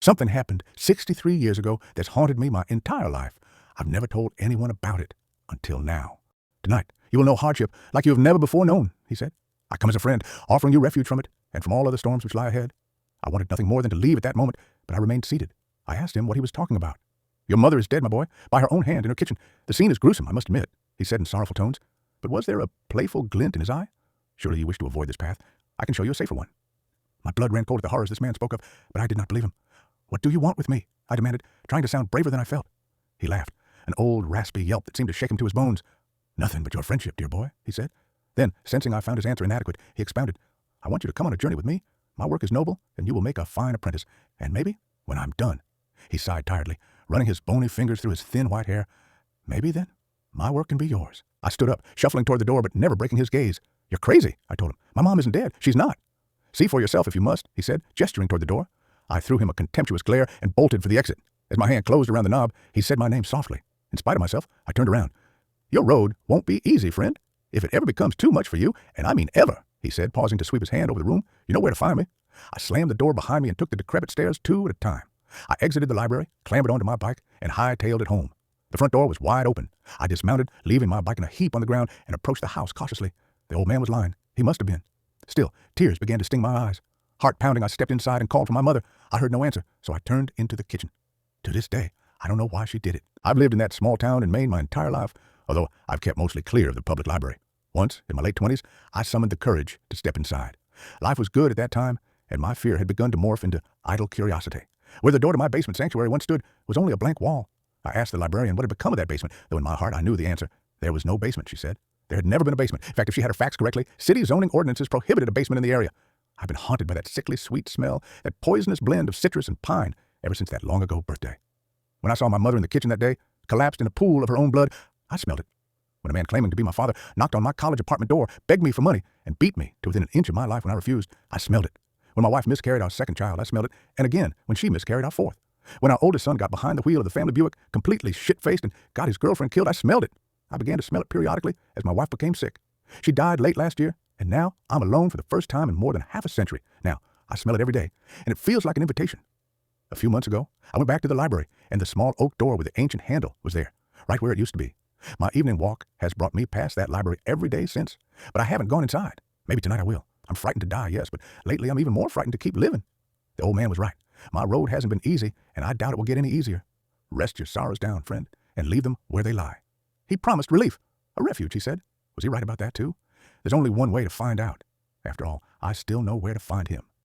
Something happened 63 years ago that's haunted me my entire life. I've never told anyone about it until now. Tonight, you will know hardship like you have never before known, he said. I come as a friend, offering you refuge from it and from all other storms which lie ahead. I wanted nothing more than to leave at that moment, but I remained seated. I asked him what he was talking about. Your mother is dead, my boy, by her own hand in her kitchen. The scene is gruesome, I must admit, he said in sorrowful tones. But was there a playful glint in his eye? Surely you wish to avoid this path. I can show you a safer one. My blood ran cold at the horrors this man spoke of, but I did not believe him. What do you want with me? I demanded, trying to sound braver than I felt. He laughed, an old raspy yelp that seemed to shake him to his bones. Nothing but your friendship, dear boy, he said. Then, sensing I found his answer inadequate, he expounded. I want you to come on a journey with me. My work is noble, and you will make a fine apprentice. And maybe, when I'm done, he sighed tiredly, running his bony fingers through his thin white hair. Maybe then, my work can be yours. I stood up, shuffling toward the door, but never breaking his gaze. You're crazy, I told him. My mom isn't dead. She's not. See for yourself if you must, he said, gesturing toward the door. I threw him a contemptuous glare and bolted for the exit. As my hand closed around the knob, he said my name softly. In spite of myself, I turned around. Your road won't be easy, friend. If it ever becomes too much for you, and I mean ever, he said, pausing to sweep his hand over the room, you know where to find me. I slammed the door behind me and took the decrepit stairs 2 at a time. I exited the library, clambered onto my bike, and hightailed it home. The front door was wide open. I dismounted, leaving my bike in a heap on the ground, and approached the house cautiously. The old man was lying. He must have been. Still, tears began to sting my eyes. Heart pounding, I stepped inside and called for my mother. I heard no answer, so I turned into the kitchen. To this day, I don't know why she did it. I've lived in that small town in Maine my entire life, although I've kept mostly clear of the public library. Once, in my late 20s, I summoned the courage to step inside. Life was good at that time, and my fear had begun to morph into idle curiosity. Where the door to my basement sanctuary once stood was only a blank wall. I asked the librarian what had become of that basement, though in my heart I knew the answer. There was no basement, she said. There had never been a basement. In fact, if she had her facts correctly, city zoning ordinances prohibited a basement in the area. I've been haunted by that sickly sweet smell, that poisonous blend of citrus and pine, ever since that long ago birthday. When I saw my mother in the kitchen that day, collapsed in a pool of her own blood, I smelled it. When a man claiming to be my father knocked on my college apartment door, begged me for money, and beat me to within an inch of my life when I refused, I smelled it. When my wife miscarried our second child, I smelled it, and again when she miscarried our fourth. When our oldest son got behind the wheel of the family Buick, completely shit-faced, and got his girlfriend killed, I smelled it. I began to smell it periodically as my wife became sick. She died late last year, and now I'm alone for the first time in more than half a century. Now, I smell it every day, and it feels like an invitation. A few months ago, I went back to the library, and the small oak door with the ancient handle was there, right where it used to be. My evening walk has brought me past that library every day since, but I haven't gone inside. Maybe tonight I will. I'm frightened to die, yes, but lately I'm even more frightened to keep living. The old man was right. My road hasn't been easy, and I doubt it will get any easier. Rest your sorrows down, friend, and leave them where they lie. He promised relief. A refuge, he said. Was he right about that, too? There's only one way to find out. After all, I still know where to find him.